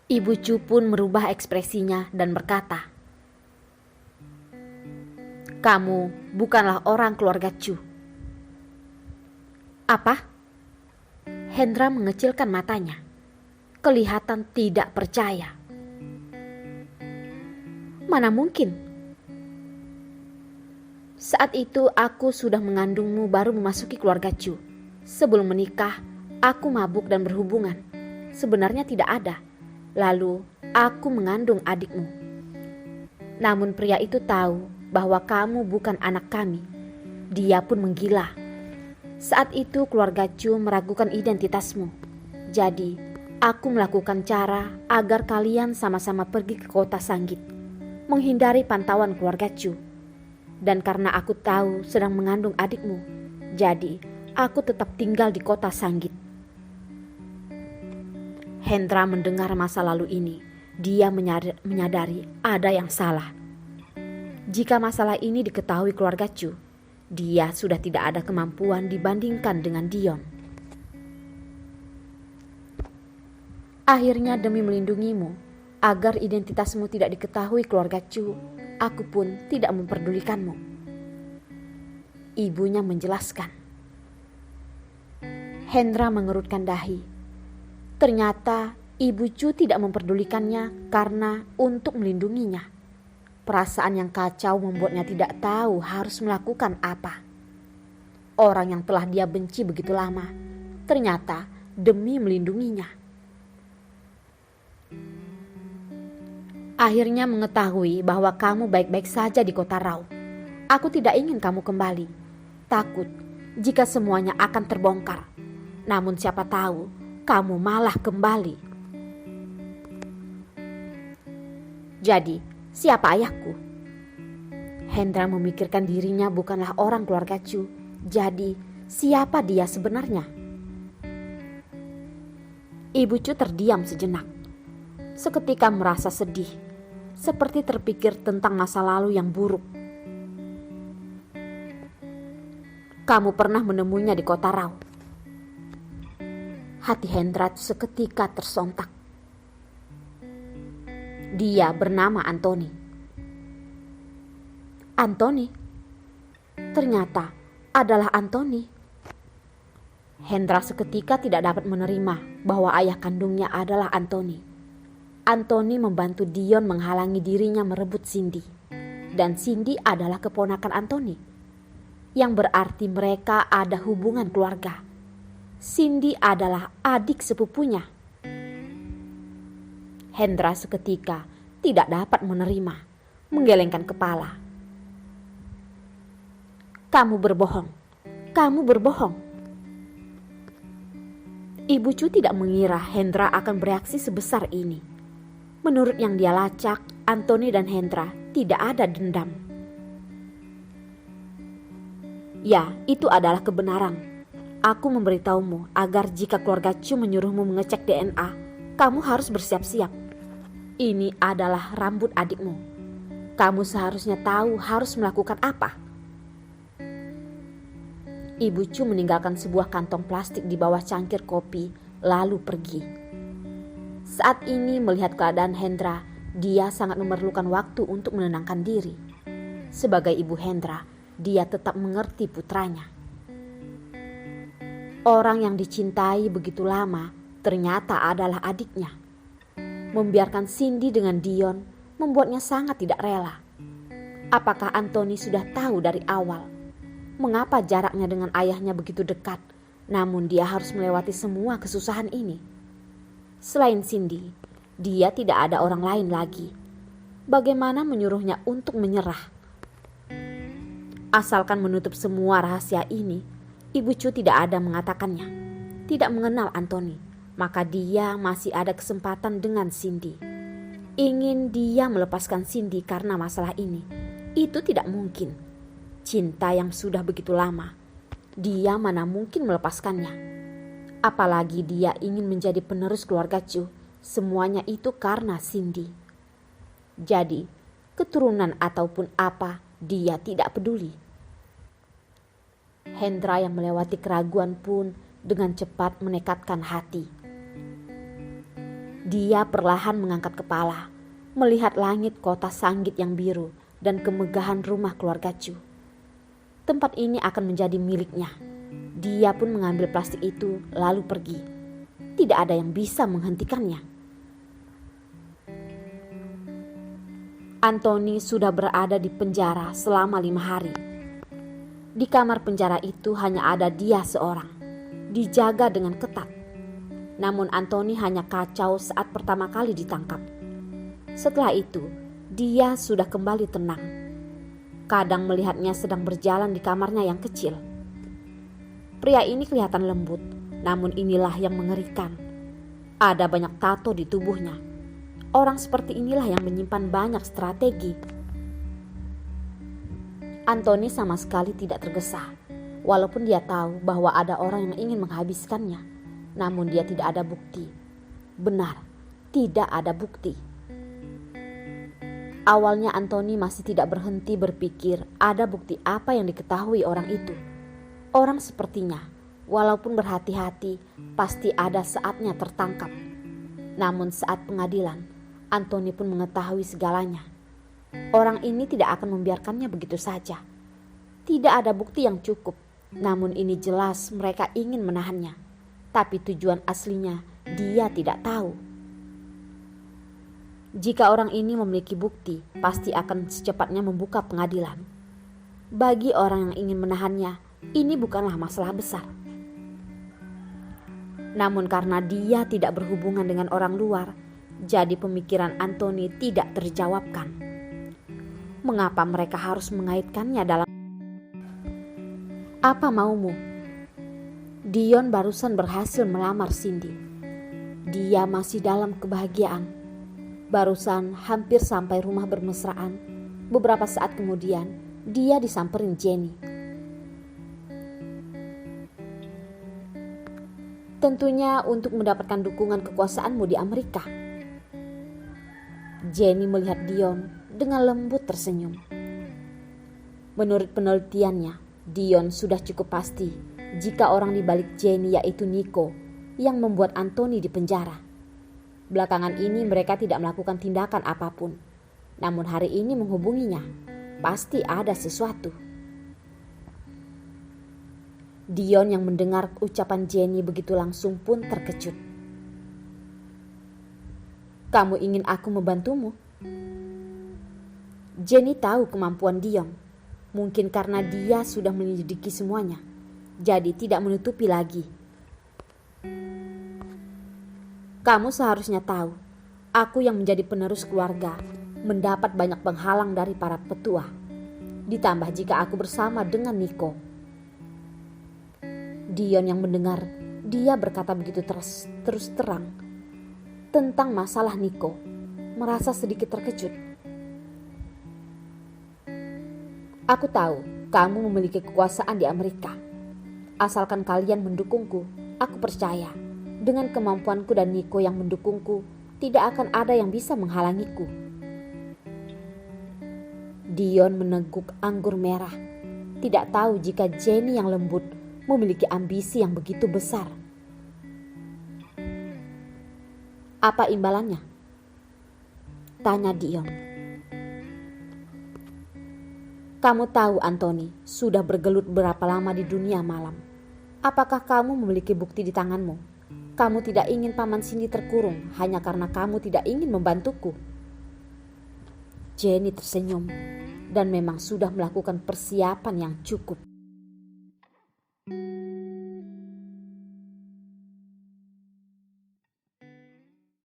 Ibu Chu pun merubah ekspresinya dan berkata, "Kamu bukanlah orang keluarga Chu." "Apa?" Hendra mengecilkan matanya, kelihatan tidak percaya. "Mana mungkin? Saat itu aku sudah mengandungmu baru memasuki keluarga Chu. Sebelum menikah, aku mabuk dan berhubungan. Sebenarnya tidak ada. Lalu aku mengandung adikmu. Namun pria itu tahu bahwa kamu bukan anak kami. Dia pun menggila. Saat itu keluarga Chu meragukan identitasmu. Jadi aku melakukan cara agar kalian sama-sama pergi ke kota Sanggit, menghindari pantauan keluarga Chu. Dan karena aku tahu sedang mengandung adikmu, jadi aku tetap tinggal di kota Sanggit." Hendra mendengar masa lalu ini. Dia menyadari ada yang salah. Jika masalah ini diketahui keluarga Chu, dia sudah tidak ada kemampuan dibandingkan dengan Dion. "Akhirnya demi melindungimu, agar identitasmu tidak diketahui keluarga Chu, aku pun tidak memperdulikanmu," ibunya menjelaskan. Hendra mengerutkan dahi. Ternyata Ibu Chu tidak memperdulikannya karena untuk melindunginya. Perasaan yang kacau membuatnya tidak tahu harus melakukan apa. Orang yang telah dia benci begitu lama, ternyata demi melindunginya. "Akhirnya mengetahui bahwa kamu baik-baik saja di kota Rao. Aku tidak ingin kamu kembali. Takut jika semuanya akan terbongkar. Namun siapa tahu kamu malah kembali. Jadi, siapa ayahku?" Hendra memikirkan dirinya bukanlah orang keluarga Chu. Jadi, siapa dia sebenarnya? Ibu Chu terdiam sejenak. Seketika merasa sedih, seperti terpikir tentang masa lalu yang buruk. "Kamu pernah menemuinya di kota Rao?" Hati Hendra seketika tersontak. "Dia bernama Anthony." "Anthony? Ternyata adalah Anthony." Hendra seketika tidak dapat menerima bahwa ayah kandungnya adalah Anthony. Anthony membantu Dion menghalangi dirinya merebut Cindy. Dan Cindy adalah keponakan Anthony, yang berarti mereka ada hubungan keluarga. Cindy adalah adik sepupunya. Hendra seketika tidak dapat menerima, menggelengkan kepala. "Kamu berbohong, kamu berbohong." Ibu Chu tidak mengira Hendra akan bereaksi sebesar ini. Menurut yang dia lacak, Anthony dan Hendra tidak ada dendam. "Ya, itu adalah kebenaran. Aku memberitahumu agar jika keluarga Chu menyuruhmu mengecek DNA, kamu harus bersiap-siap. Ini adalah rambut adikmu. Kamu seharusnya tahu harus melakukan apa." Ibu Chu meninggalkan sebuah kantong plastik di bawah cangkir kopi, lalu pergi. Saat ini melihat keadaan Hendra, dia sangat memerlukan waktu untuk menenangkan diri. Sebagai ibu Hendra, dia tetap mengerti putranya. Orang yang dicintai begitu lama ternyata adalah adiknya. Membiarkan Cindy dengan Dion membuatnya sangat tidak rela. Apakah Anthony sudah tahu dari awal? Mengapa jaraknya dengan ayahnya begitu dekat, namun dia harus melewati semua kesusahan ini? Selain Cindy, dia tidak ada orang lain lagi. Bagaimana menyuruhnya untuk menyerah? Asalkan menutup semua rahasia ini, Ibu Chu tidak ada mengatakannya. Tidak mengenal Anthony, maka dia masih ada kesempatan dengan Cindy. Ingin dia melepaskan Cindy karena masalah ini, itu tidak mungkin. Cinta yang sudah begitu lama, dia mana mungkin melepaskannya. Apalagi dia ingin menjadi penerus keluarga Chu, semuanya itu karena Cindy. Jadi, keturunan ataupun apa, dia tidak peduli. Hendra yang melewati keraguan pun dengan cepat menekatkan hati. Dia perlahan mengangkat kepala, melihat langit kota Sanggit yang biru dan kemegahan rumah keluarga Chu. Tempat ini akan menjadi miliknya. Dia pun mengambil plastik itu lalu pergi. Tidak ada yang bisa menghentikannya. Anthony sudah berada di penjara selama 5 hari. Di kamar penjara itu hanya ada dia seorang, dijaga dengan ketat. Namun Anthony hanya kacau saat pertama kali ditangkap. Setelah itu, dia sudah kembali tenang. Kadang melihatnya sedang berjalan di kamarnya yang kecil. Pria ini kelihatan lembut, namun inilah yang mengerikan. Ada banyak tato di tubuhnya. Orang seperti inilah yang menyimpan banyak strategi. Anthony sama sekali tidak tergesa, walaupun dia tahu bahwa ada orang yang ingin menghabiskannya. Namun dia tidak ada bukti. Benar, tidak ada bukti. Awalnya Anthony masih tidak berhenti berpikir ada bukti apa yang diketahui orang itu. Orang sepertinya, walaupun berhati-hati, pasti ada saatnya tertangkap. Namun saat pengadilan, Anthony pun mengetahui segalanya. Orang ini tidak akan membiarkannya begitu saja. Tidak ada bukti yang cukup, namun ini jelas mereka ingin menahannya. Tapi tujuan aslinya dia tidak tahu. Jika orang ini memiliki bukti, pasti akan secepatnya membuka pengadilan. Bagi orang yang ingin menahannya, ini bukanlah masalah besar. Namun karena dia tidak berhubungan dengan orang luar, jadi pemikiran Anthony tidak terjawabkan. Mengapa mereka harus mengaitkannya dalam... Apa maumu? Dion barusan berhasil melamar Cindy. Dia masih dalam kebahagiaan. Barusan hampir sampai rumah bermesraan. Beberapa saat kemudian dia disamperin Jenny. Tentunya untuk mendapatkan dukungan kekuasaanmu di Amerika. Jenny melihat Dion dengan lembut tersenyum. Menurut penelitiannya, Dion sudah cukup pasti jika orang di balik Jenny yaitu Nico yang membuat Anthony dipenjara. Belakangan ini mereka tidak melakukan tindakan apapun. Namun hari ini menghubunginya. Pasti ada sesuatu. Dion yang mendengar ucapan Jenny begitu langsung pun terkejut. Kamu ingin aku membantumu? Jenny tahu kemampuan Dion. Mungkin karena dia sudah menyelidiki semuanya. Jadi tidak menutupi lagi. Kamu seharusnya tahu, aku yang menjadi penerus keluarga mendapat banyak penghalang dari para petua. Ditambah jika aku bersama dengan Nico. Dion yang mendengar, dia berkata begitu terus terang tentang masalah Nico, merasa sedikit terkejut. Aku tahu kamu memiliki kekuasaan di Amerika. Asalkan kalian mendukungku, aku percaya. Dengan kemampuanku dan Nico yang mendukungku, tidak akan ada yang bisa menghalangiku. Dion meneguk anggur merah. Tidak tahu jika Jenny yang lembut memiliki ambisi yang begitu besar. Apa imbalannya? Tanya Dion. Kamu tahu Anthony sudah bergelut berapa lama di dunia malam. Apakah kamu memiliki bukti di tanganmu? Kamu tidak ingin Paman Cindy terkurung hanya karena kamu tidak ingin membantuku. Jenny tersenyum dan memang sudah melakukan persiapan yang cukup.